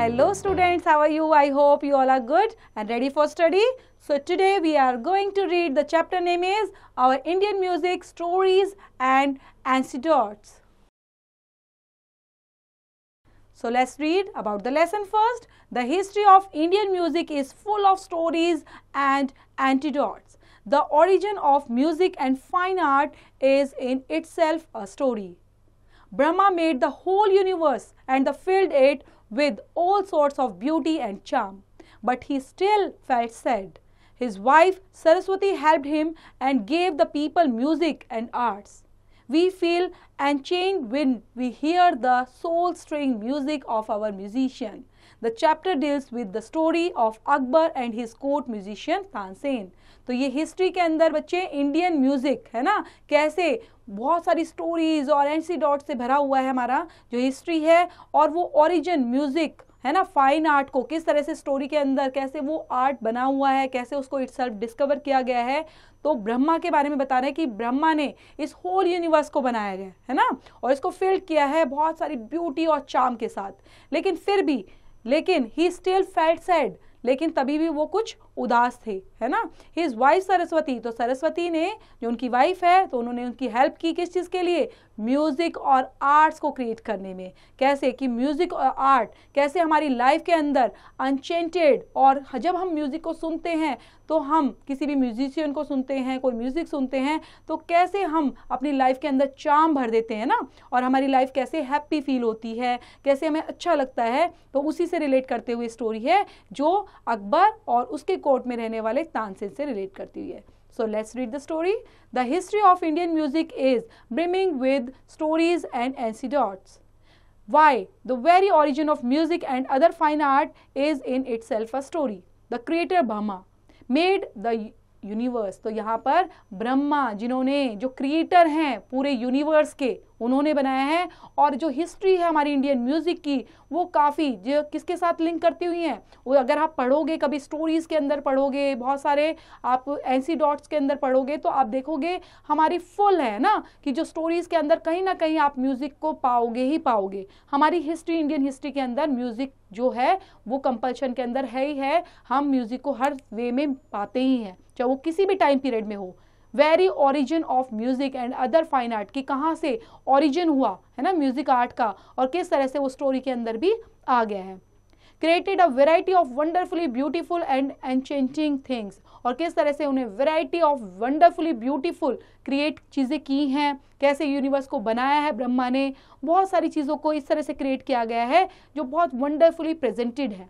Hello students, how are you? I hope you all are good and ready for study. So today we are going to read, the chapter name is Our Indian Music, Stories and Anecdotes. So let's read about the lesson first. The history of Indian music is full of stories and anecdotes. The origin of music and fine art is in itself a story. Brahma made the whole universe and filled it with all sorts of beauty and charm. But he still felt sad. His wife Saraswati helped him and gave the people music and arts. We feel enchained when we hear the soul-stirring music of our musician. The chapter deals with the story of Akbar and his court musician Tansen. तो ये history के अंदर बच्चे Indian music है ना, कैसे बहुत सारी स्टोरीज और एंसीडॉट से भरा हुआ है हमारा जो हिस्ट्री है, और वो ओरिजिन म्यूजिक है ना, फाइन आर्ट को किस तरह से स्टोरी के अंदर कैसे वो आर्ट बना हुआ है, कैसे उसको इटसेल्फ डिस्कवर किया गया है. तो ब्रह्मा के बारे में बता रहे हैं कि ब्रह्मा ने इस होल यूनिवर्स को बनाया गया है ना, और इसको फिल किया है बहुत सारी ब्यूटी और चार्म के साथ. लेकिन फिर भी ही स्टिल फेल्ट सैड, लेकिन तभी भी वो कुछ उदास थे, है ना. हिज वाइफ सरस्वती, तो सरस्वती ने जो उनकी वाइफ है, तो उन्होंने उनकी हेल्प की किस चीज़ के लिए, म्यूज़िक और आर्ट्स को क्रिएट करने में. कैसे कि म्यूज़िक और आर्ट कैसे हमारी लाइफ के अंदर अनचेंटेड, और जब हम म्यूज़िक को सुनते हैं तो हम किसी भी म्यूजिशियन को सुनते हैं, कोई म्यूज़िक सुनते हैं, तो कैसे हम अपनी लाइफ के अंदर चार्म भर देते हैं ना, और हमारी लाइफ कैसे हैप्पी फील होती है, कैसे हमें अच्छा लगता है. तो उसी से रिलेट करते हुए स्टोरी है जो अकबर और उसके कोर्ट में रहने वाले तानसेन से रिलेट करती हुई है. So let's read the story. The history of Indian music is brimming with stories and anecdotes. Why? The very origin of music and other fine art is in itself a story. The creator Brahma made the universe. तो यहाँ पर ब्रह्मा, जिन्होंने जो creator हैं पूरे universe के, उन्होंने बनाया है. और जो हिस्ट्री है हमारी इंडियन म्यूज़िक की, वो काफ़ी जो किसके साथ लिंक करती हुई हैं, वो अगर आप पढ़ोगे, कभी स्टोरीज़ के अंदर पढ़ोगे, बहुत सारे आप एंसीडॉट्स के अंदर पढ़ोगे, तो आप देखोगे हमारी फुल है ना, कि जो स्टोरीज़ के अंदर कहीं ना कहीं आप म्यूज़िक को पाओगे ही पाओगे. हमारी हिस्ट्री, इंडियन हिस्ट्री के अंदर म्यूज़िक जो है वो कंपल्शन के अंदर है ही है. हम म्यूज़िक को हर वे में पाते ही हैं, चाहे वो किसी भी टाइम पीरियड में हो. Very origin of music and other fine art, की कहाँ से ओरिजिन हुआ है ना म्यूजिक आर्ट का, और किस तरह से वो स्टोरी के अंदर भी आ गया है. Created a variety of wonderfully beautiful and enchanting things, और किस तरह से उन्हें variety of wonderfully beautiful create चीज़ें की हैं. कैसे यूनिवर्स को बनाया है ब्रह्मा ने, बहुत सारी चीज़ों को इस तरह से क्रिएट किया गया है जो बहुत वंडरफुली प्रेजेंटेड है.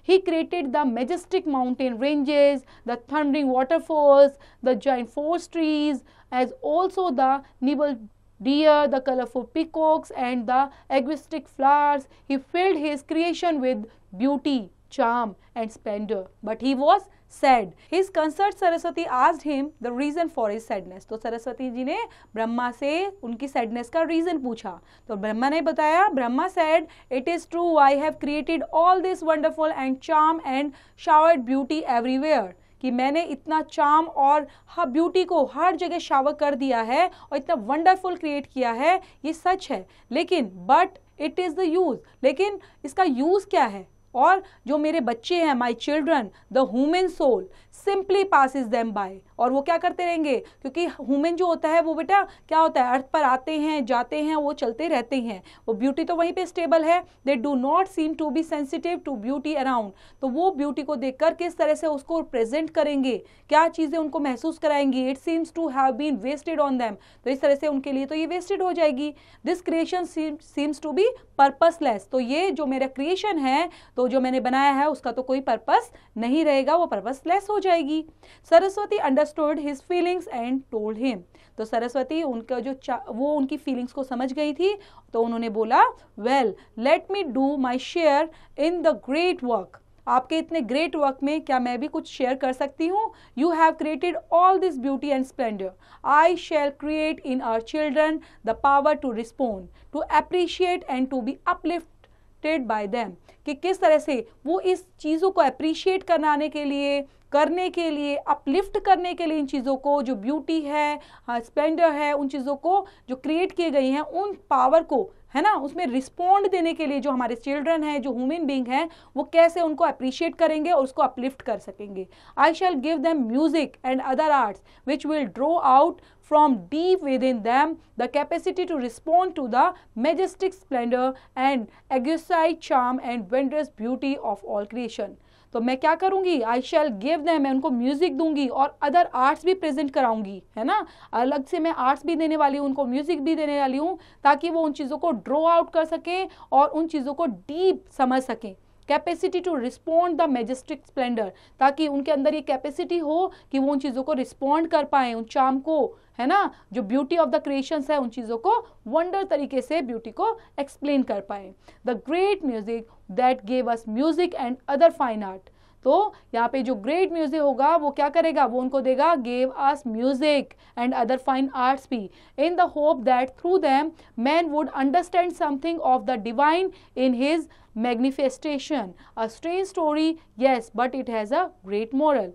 He created the majestic mountain ranges, the thundering waterfalls, the giant forest trees, as also the nibble deer, the colorful peacocks, and the exotic flowers. He filled his creation with beauty, charm, and splendor. But he was sad. His consort Saraswati asked him the reason for his sadness. तो सरस्वती जी ने ब्रह्मा से उनकी sadness का reason पूछा. तो ब्रह्मा ने बताया, Brahma said, "It is true, I have created all this wonderful and charm and showered beauty everywhere." कि मैंने इतना चार्म और हाँ ब्यूटी को हर जगह शावर कर दिया है और इतना वंडरफुल क्रिएट किया है, ये सच है. लेकिन but it is the use, लेकिन इसका यूज़ क्या है. और जो मेरे बच्चे हैं, my children, the human soul simply passes them by, और वो क्या करते रहेंगे, क्योंकि ह्यूमन जो होता है वो बेटा क्या होता है, अर्थ पर आते हैं जाते हैं, वो चलते रहते हैं, वो ब्यूटी तो वहीं पे स्टेबल है. They do not seem to be sensitive to beauty around. तो वो ब्यूटी को देखकर किस तरह से उसको प्रेजेंट करेंगे, क्या चीज़ें उनको महसूस कराएंगी. It seems to have been wasted on them, तो इस तरह से उनके लिए तो ये वेस्टेड हो जाएगी. This creation seems to be purposeless. तो ये जो मेरा क्रिएशन है, तो जो मैंने बनाया है, उसका तो कोई पर्पस नहीं रहेगा, वो पर्पसलेस हो जाएगी. Saraswati understood his feelings and told him. तो सरस्वती उनका जो वो उनकी फीलिंग्स को समझ गई थी, तो उन्होंने बोला, well let me do my share in the great work. आपके इतने ग्रेट वर्क में क्या मैं भी कुछ शेयर कर सकती हूँ. You have created all this beauty and splendour. I shall create in our children the power to respond, to appreciate and to be uplifted by them. कि किस तरह से वो इस चीज़ों को अप्रिशिएट कराने के लिए, करने के लिए, अपलिफ्ट करने के लिए इन चीज़ों को, जो ब्यूटी है, स्प्लेंडर है, उन चीज़ों को जो क्रिएट किए गई हैं, उन पावर को, है ना, उसमें रिस्पॉन्ड देने के लिए जो हमारे चिल्ड्रन हैं, जो ह्यूमन बींग हैं, वो कैसे उनको अप्रिशिएट करेंगे और उसको अपलिफ्ट कर सकेंगे. I shall give them music and other arts which will draw out from deep within them the capacity to respond to the majestic splendor and exquisite charm and wondrous beauty of all creation. तो मैं क्या करूंगी, आई shall give them, मैं उनको music दूंगी और other arts भी present कराऊंगी, है ना, अलग से मैं आर्ट्स भी देने वाली हूँ, उनको म्यूजिक भी देने वाली हूँ, ताकि वो उन चीज़ों को ड्रॉ आउट कर सकें और उन चीज़ों को डीप समझ सकें. Capacity to respond the majestic splendour, ताकि उनके अंदर ये कैपेसिटी हो कि वो उन चीज़ों को रिस्पॉन्ड कर पाएँ, उन चार्म को, है ना, जो ब्यूटी ऑफ द क्रिएशंस है, उन चीज़ों को वंडर तरीके से ब्यूटी को एक्सप्लेन कर पाए. The great music that gave us music and other fine art. तो यहाँ पे जो ग्रेट म्यूजिक होगा वो क्या करेगा, वो उनको देगा gave us music and other fine arts भी, in the hope that through them man would understand something of the divine in his manifestation. A strange story, yes, but it has a great moral.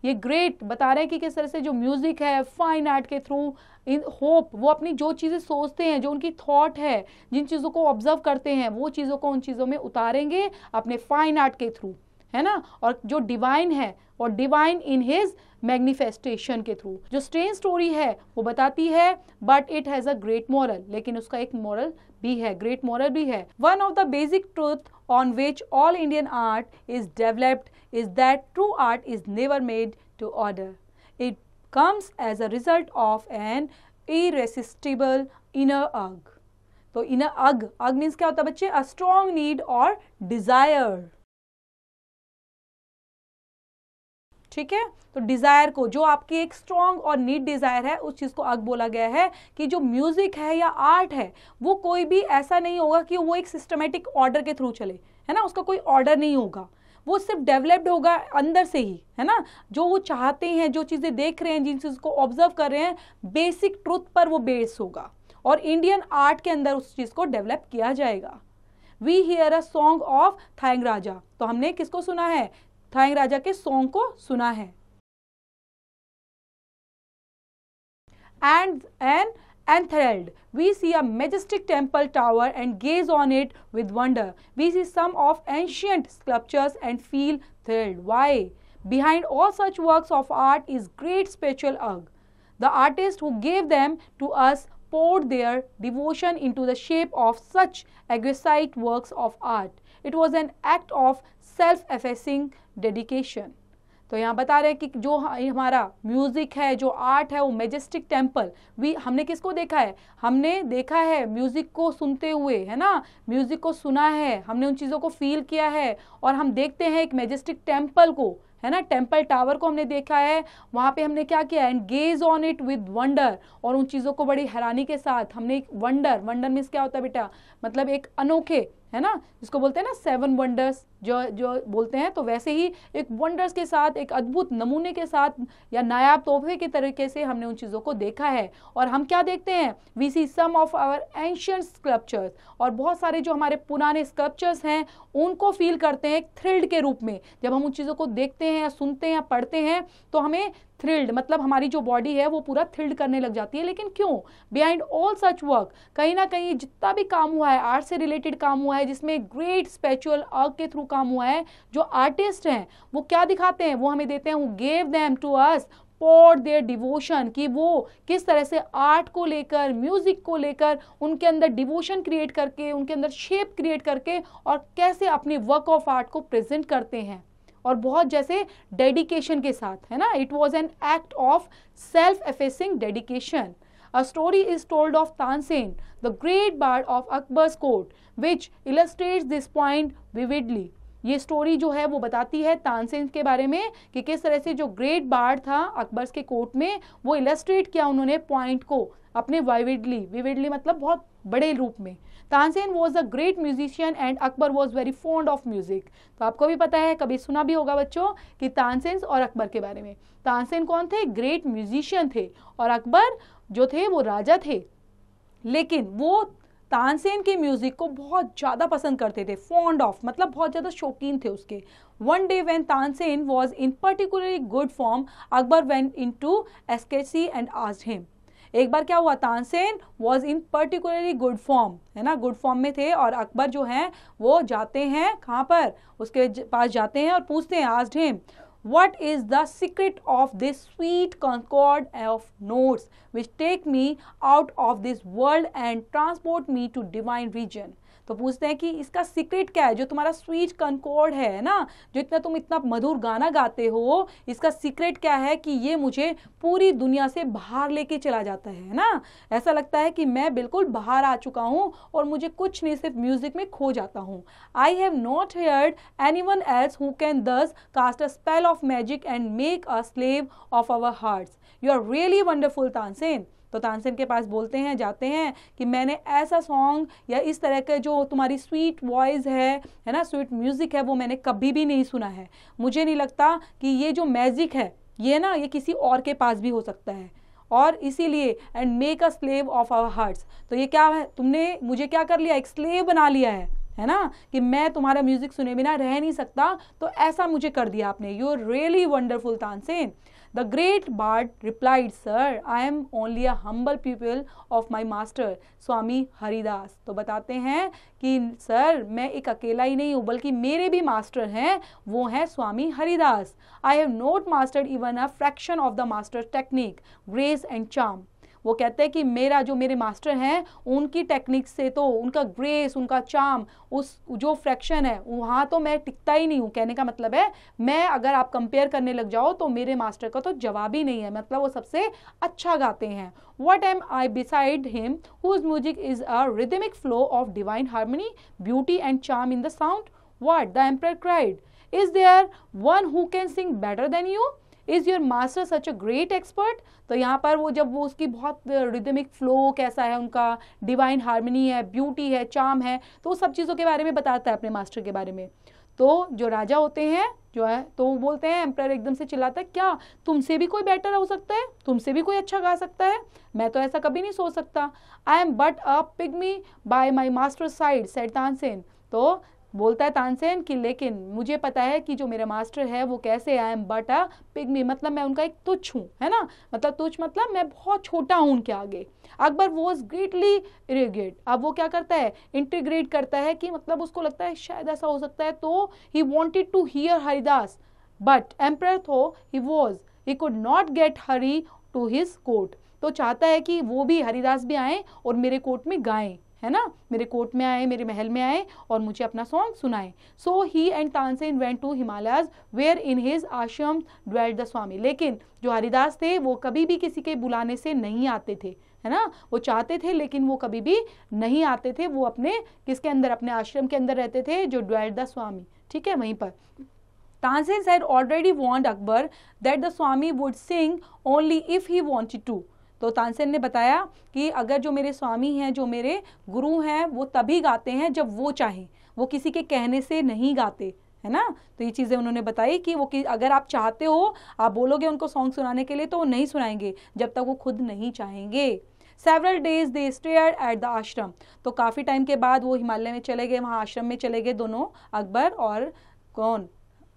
ये great बता रहे हैं कि किस तरह से जो म्यूजिक है फाइन आर्ट के थ्रू, इन होप, वो अपनी जो चीज़ें सोचते हैं, जो उनकी थॉट है, जिन चीज़ों को ऑब्जर्व करते हैं, वो चीज़ों को उन चीज़ों में उतारेंगे अपने फाइन आर्ट के थ्रू, है ना, और जो डिवाइन है, और डिवाइन इन हिज मैग्निफेस्टेशन के थ्रू. जो स्ट्रेंज स्टोरी है वो बताती है, but it has a great moral, लेकिन उसका एक मोरल भी है, ग्रेट मोरल भी है. One of the basic truth on which all Indian art is developed is that true art is never made to order. It comes as a result of an irresistible inner urge. तो inner urge means क्या होता है बच्चे, a strong need or desire. ठीक है, तो Dzire को, जो आपकी एक स्ट्रॉन्ग और नीड डिजायर है, उस चीज को अग बोला गया है. कि जो म्यूजिक है या आर्ट है, वो कोई भी ऐसा नहीं होगा कि वो एक सिस्टमेटिक ऑर्डर के थ्रू चले, है ना, उसका कोई ऑर्डर नहीं होगा, वो सिर्फ डेवलप्ड होगा अंदर से ही, है ना, जो वो चाहते हैं, जो चीजें देख रहे हैं, जिन चीज को ऑब्जर्व कर रहे हैं, बेसिक ट्रुथ पर वो बेस होगा, और इंडियन आर्ट के अंदर उस चीज को डेवलप किया जाएगा. We hear a song of थांग राजा. तो हमने किसको सुना है, थांग राजा के सॉन्ग को सुना है. And enthralled, we see a majestic temple tower and gaze on it with wonder. We see some of ancient sculptures and feel thrilled. Why? Behind all such works of art is great spiritual urge. The artists who gave them to us poured their devotion into the shape of such exquisite works of art. It was an act of self-effacing dedication. तो यहाँ बता रहे हैं कि जो हमारा music है, जो आर्ट है, वो मेजेस्टिक टेम्पल, हमने किसको देखा है, हमने देखा है म्यूजिक को सुनते हुए, है ना, म्यूजिक को सुना है, हमने उन चीज़ों को फील किया है, और हम देखते हैं एक मेजेस्टिक टेम्पल को, है ना, टेम्पल टावर को हमने देखा है, वहाँ पे हमने क्या किया, and gauge on it with wonder, और उन चीज़ों को बड़ी हैरानी के साथ हमने एक वंडर मीन्स क्या होता है बेटा, मतलब एक अनोखे, है ना, जिसको बोलते हैं ना 7 वंडर्स जो बोलते हैं, तो वैसे ही एक वंडर्स के साथ, एक अद्भुत नमूने के साथ या नायाब तोहफे के तरीके से हमने उन चीज़ों को देखा है. और हम क्या देखते हैं, we see some of our ancient sculptures, और बहुत सारे जो हमारे पुराने स्कल्पचर्स हैं उनको फील करते हैं एक थ्रिल्ड के रूप में. जब हम उन चीज़ों को देखते हैं या सुनते हैं या पढ़ते हैं तो हमें थ्रिल्ड, मतलब हमारी जो बॉडी है वो पूरा थ्रिल्ड करने लग जाती है. लेकिन क्यों, बिहाइंड ऑल सच वर्क, कहीं ना कहीं जितना भी काम हुआ है, आर्ट से रिलेटेड काम हुआ है, जिसमें ग्रेट स्पिरिचुअल अर्ग के थ्रू काम हुआ है, जो आर्टिस्ट हैं वो क्या दिखाते हैं, वो हमें देते हैं, वो gave them to us for their devotion, कि वो किस तरह से आर्ट को लेकर, म्यूजिक को लेकर उनके अंदर डिवोशन क्रिएट करके, उनके अंदर शेप क्रिएट करके, और कैसे अपने वर्क ऑफ आर्ट को प्रेजेंट करते हैं, और बहुत जैसे डेडिकेशन के साथ, है ना. It was an act of self effacing dedication. A story is told of Tansen, the great bard of Akbar's court, which illustrates this point vividly. ये स्टोरी जो है वो बताती है तानसेन के बारे में कि किस तरह से जो ग्रेट बार्ड था अकबर के कोर्ट में, वो इलस्ट्रेट किया उन्होंने पॉइंट को अपने विविडली मतलब बहुत बड़े रूप में. Tansen was a great musician and Akbar was very fond of music. तो आपको भी पता है, कभी सुना भी होगा बच्चों कि तानसेन और अकबर के बारे में. तानसेन कौन थे, ग्रेट म्यूजिशियन थे, और अकबर जो थे वो राजा थे, लेकिन वो तानसेन के म्यूजिक को बहुत ज़्यादा पसंद करते थे, फॉन्ड ऑफ मतलब बहुत ज़्यादा शौकीन थे उसके। One day when Tansen was in particularly good form, Akbar went into ecstasy and asked him. एक बार क्या हुआ, Tansen was in particularly good form, है ना, गुड फॉर्म में थे, और अकबर जो हैं वो जाते हैं कहाँ पर, उसके पास जाते हैं और पूछते हैं, asked him, what is the secret of this sweet concord of notes which take me out of this world and transport me to divine region। तो पूछते हैं कि इसका सीक्रेट क्या है, जो तुम्हारा स्वीट कंकॉर्ड है ना, जो तुम इतना मधुर गाना गाते हो, इसका सीक्रेट क्या है कि ये मुझे पूरी दुनिया से बाहर लेके चला जाता है ना। ऐसा लगता है कि मैं बिल्कुल बाहर आ चुका हूँ और मुझे कुछ नहीं, सिर्फ म्यूजिक में खो जाता हूँ। I have not heard anyone else who can thus cast a spell of magic and make a slave of our hearts. You are really wonderful Tansen. तो तानसेन के पास बोलते हैं, जाते हैं कि मैंने ऐसा सॉन्ग या इस तरह का जो तुम्हारी स्वीट वॉइस है ना, स्वीट म्यूजिक है, वो मैंने कभी भी नहीं सुना है। मुझे नहीं लगता कि ये जो मैजिक है ये ना, ये किसी और के पास भी हो सकता है, और इसीलिए and make a slave of our hearts. तो ये क्या है, तुमने मुझे क्या कर लिया, एक स्लेव बना लिया है ना, कि मैं तुम्हारा म्यूजिक सुने बिना रह नहीं सकता, तो ऐसा मुझे कर दिया आपने। You are really wonderful Tansen. The great bard replied, Sir, I am only a humble pupil of my master, स्वामी हरिदास। तो बताते हैं कि सर मैं एक अकेला ही नहीं हूँ, बल्कि मेरे भी मास्टर हैं, वो हैं स्वामी Haridas. I have not mastered even a fraction of the master technique, grace and charm। वो कहते हैं कि मेरे मास्टर हैं, उनकी टेक्निक से तो उनका ग्रेस, उनका चार्म, उस जो फ्रैक्शन है वहाँ तो मैं टिकता ही नहीं हूँ। कहने का मतलब है, मैं अगर आप कंपेयर करने लग जाओ तो मेरे मास्टर का तो जवाब ही नहीं है, मतलब वो सबसे अच्छा गाते हैं। What am I beside him whose music is a rhythmic flow of divine harmony, beauty and charm in the sound? What? The emperor cried. Is there one who can sing better than you? Is your master such a great expert? तो यहाँ पर वो जब वो उसकी बहुत rhythmic flow कैसा है, उनका डिवाइन हार्मनी है, ब्यूटी है, चार्म है, तो वो सब चीज़ों के बारे में बताता है अपने मास्टर के बारे में। तो जो राजा होते हैं जो है, तो वो बोलते हैं, एम्परर एकदम से चिल्लाता है, क्या तुमसे भी कोई बेटर हो सकता है, तुमसे भी कोई अच्छा गा सकता है? मैं तो ऐसा कभी नहीं सोच सकता। I am but a pygmy bye my master side, said Tansen. तो बोलता है तानसेन कि लेकिन मुझे पता है कि जो मेरा मास्टर है वो कैसे, I am but a pygmy, मतलब मैं उनका एक तुच्छ हूँ, है ना, मतलब तुच्छ मतलब मैं बहुत छोटा हूँ उनके आगे। Akbar was greatly irrigate. अब वो क्या करता है, इंटीग्रेट करता है, कि मतलब उसको लगता है शायद ऐसा हो सकता है, तो he wanted to hear Haridas, but emperor though he could not get Hari to his court. तो चाहता है कि वो भी, हरिदास भी आए और मेरे कोर्ट में गाएं, है ना, मेरे कोर्ट में आए, मेरे महल में आए और मुझे अपना सॉन्ग सुनाए। So he and Tansen went to Himalayas where in his ashram dwelt the swami. लेकिन जो हरिदास थे वो कभी भी किसी के बुलाने से नहीं आते थे, है ना, वो चाहते थे लेकिन वो कभी भी नहीं आते थे। वो अपने किसके अंदर, अपने आश्रम के अंदर रहते थे, जो ड्वेल्ट द स्वामी, ठीक है, वहीं पर। Tansen said already warned Akbar that the Swami would sing only if he wanted to। तो तानसेन ने बताया कि अगर जो मेरे स्वामी हैं, जो मेरे गुरु हैं, वो तभी गाते हैं जब वो चाहें, वो किसी के कहने से नहीं गाते, है ना। तो ये चीज़ें उन्होंने बताई कि वो अगर आप चाहते हो, आप बोलोगे उनको सॉन्ग सुनाने के लिए, तो वो नहीं सुनाएंगे जब तक वो खुद नहीं चाहेंगे। Several days they stared at the आश्रम। तो काफ़ी टाइम के बाद वो हिमालय में चले गए, वहाँ आश्रम में चले गए दोनों, अकबर और कौन,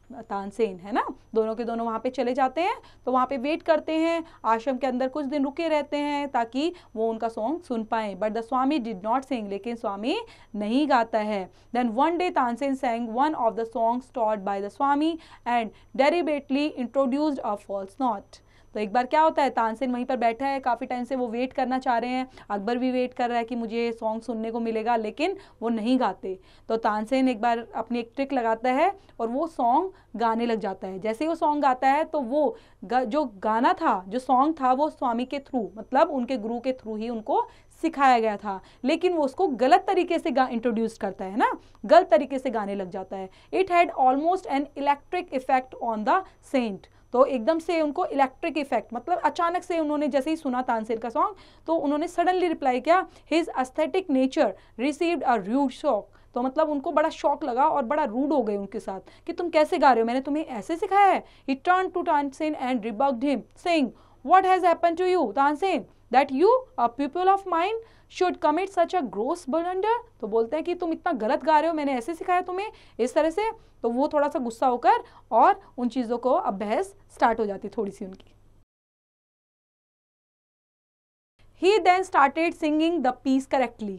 तानसेन, है ना, दोनों के दोनों वहाँ पे चले जाते हैं। तो वहाँ पे वेट करते हैं, आश्रम के अंदर कुछ दिन रुके रहते हैं ताकि वो उनका सॉन्ग सुन पाए। But the swami did not sing, लेकिन स्वामी नहीं गाता है। Then one day Tansen sang one of the songs taught by the swami and deliberately introduced a false note। तो एक बार क्या होता है, तानसेन वहीं पर बैठा है, काफ़ी टाइम से वो वेट करना चाह रहे हैं, अकबर भी वेट कर रहा है कि मुझे सॉन्ग सुनने को मिलेगा, लेकिन वो नहीं गाते। तो तानसेन एक बार अपनी एक ट्रिक लगाता है और वो सॉन्ग गाने लग जाता है। जैसे ही वो सॉन्ग गाता है तो वो जो गाना था, जो सॉन्ग था, वो स्वामी के थ्रू, मतलब उनके गुरु के थ्रू ही उनको सिखाया गया था, लेकिन वो उसको गलत तरीके से इंट्रोड्यूस करता है ना, गलत तरीके से गाने लग जाता है। It had almost an electric effect on the saint. तो एकदम से उनको इलेक्ट्रिक इफेक्ट, मतलब अचानक से उन्होंने जैसे ही सुना तानसेन का सॉन्ग, तो उन्होंने सडनली रिप्लाई किया, his aesthetic nature received a rude shock. तो मतलब उनको बड़ा शॉक लगा और बड़ा रूड हो गए उनके साथ कि तुम कैसे गा रहे हो, मैंने तुम्हें ऐसे सिखाया है। He turn to Tansen and rebuked him saying, what has happened to you Tansen. That you a people of mind should commit such a gross blunder. तो बोलते हैं कि तुम इतना गलत गा रहे हो, मैंने ऐसे सिखाया तुम्हें इस तरह से। तो वो थोड़ा सा गुस्सा होकर और उन चीज़ों को अब बहस स्टार्ट हो जाती थोड़ी सी उनकी। He then started singing the piece correctly.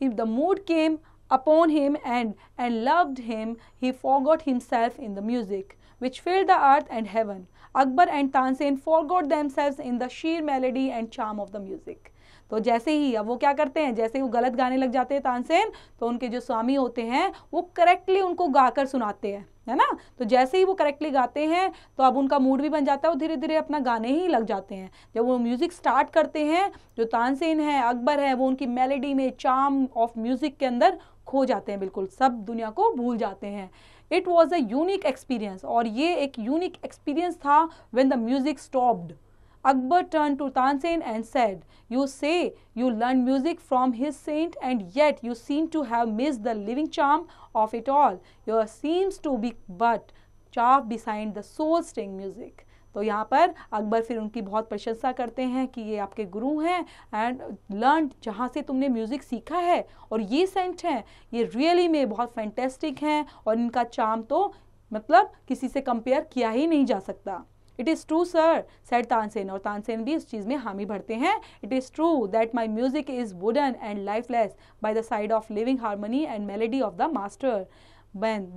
If the mood came upon him and loved him, he forgot himself in the music, which filled the earth and heaven. Akbar and Tansen forgot themselves in the sheer melody and charm of the music. तो जैसे ही अब वो क्या करते हैं, जैसे ही वो गलत गाने लग जाते हैं तानसेन, तो उनके जो स्वामी होते हैं वो करेक्टली उनको गाकर सुनाते हैं, है ना। तो जैसे ही वो करेक्टली गाते हैं तो अब उनका मूड भी बन जाता है, वो धीरे धीरे अपना गाने ही लग जाते हैं। जब वो म्यूज़िक स्टार्ट करते हैं, जो तानसेन है, अकबर है, वो उनकी मेलोडी में, चार्म ऑफ म्यूज़िक के अंदर खो जाते हैं, बिल्कुल सब दुनिया को भूल जाते हैं। It was a unique experience, और ये एक यूनिक एक्सपीरियंस था। When the music stopped, Akbar turned to Tansen and said, "You say you learned music from his saint, and yet you seem to have missed the living charm of it all. Yours seems to be but chaff beside the soul-stirring music." तो यहाँ पर अकबर फिर उनकी बहुत प्रशंसा करते हैं कि ये आपके गुरु हैं, एंड लर्न, जहाँ से तुमने म्यूज़िक सीखा है, और ये सेंट हैं, ये रियली में बहुत फैंटेस्टिक हैं, और इनका चार्म तो मतलब किसी से कंपेयर किया ही नहीं जा सकता। It is true sir, said Tansen, और तानसेन भी इस चीज़ में हामी भरते हैं। It is true that my music is wooden and lifeless by the side of living harmony and melody of the master.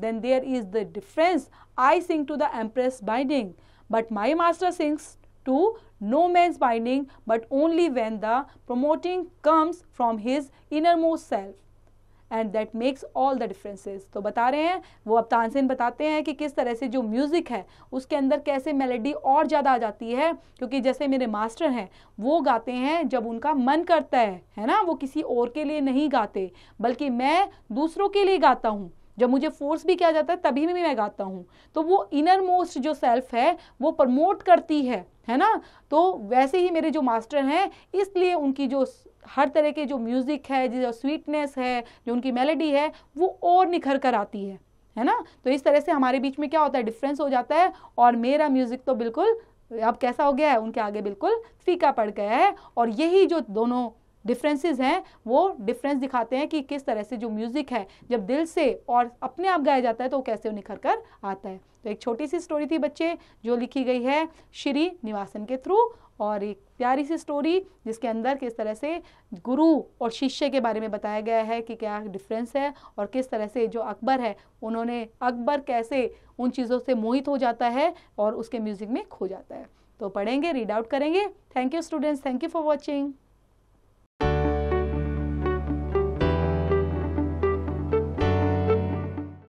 then there is the difference. I sing to the empress binding, but my master sings to no man's binding, but only when the promoting comes from his innermost self. And that makes all the differences. तो बता रहे हैं वो, अब तानसेन बताते हैं कि किस तरह से जो म्यूज़िक है उसके अंदर कैसे मेलोडी और ज़्यादा आ जाती है, क्योंकि जैसे मेरे मास्टर हैं वो गाते हैं जब उनका मन करता है ना, वो किसी और के लिए नहीं गाते, बल्कि मैं दूसरों के लिए गाता हूँ। जब मुझे फोर्स भी किया जाता है तभी भी मैं गाता हूँ। तो वो इनर मोस्ट जो सेल्फ है वो प्रमोट करती है ना। तो वैसे ही मेरे जो मास्टर हैं, इसलिए उनकी जो हर तरह के जो म्यूज़िक है, जो स्वीटनेस है, जो उनकी मेलोडी है, वो और निखर कर आती है ना। तो इस तरह से हमारे बीच में क्या होता है, डिफरेंस हो जाता है, और मेरा म्यूज़िक तो बिल्कुल अब कैसा हो गया है, उनके आगे बिल्कुल फीका पड़ गया है। और यही जो दोनों डिफरेंसेस हैं वो डिफरेंस दिखाते हैं कि किस तरह से जो म्यूज़िक है जब दिल से और अपने आप गाया जाता है तो कैसे वो निखर कर आता है। तो एक छोटी सी स्टोरी थी बच्चे, जो लिखी गई है श्री निवासन के थ्रू, और एक प्यारी सी स्टोरी जिसके अंदर किस तरह से गुरु और शिष्य के बारे में बताया गया है कि क्या डिफरेंस है, और किस तरह से जो अकबर है, अकबर कैसे उन चीज़ों से मोहित हो जाता है और उसके म्यूज़िक में खो जाता है। तो पढ़ेंगे, रीड आउट करेंगे। Thank you students, thank you for watching.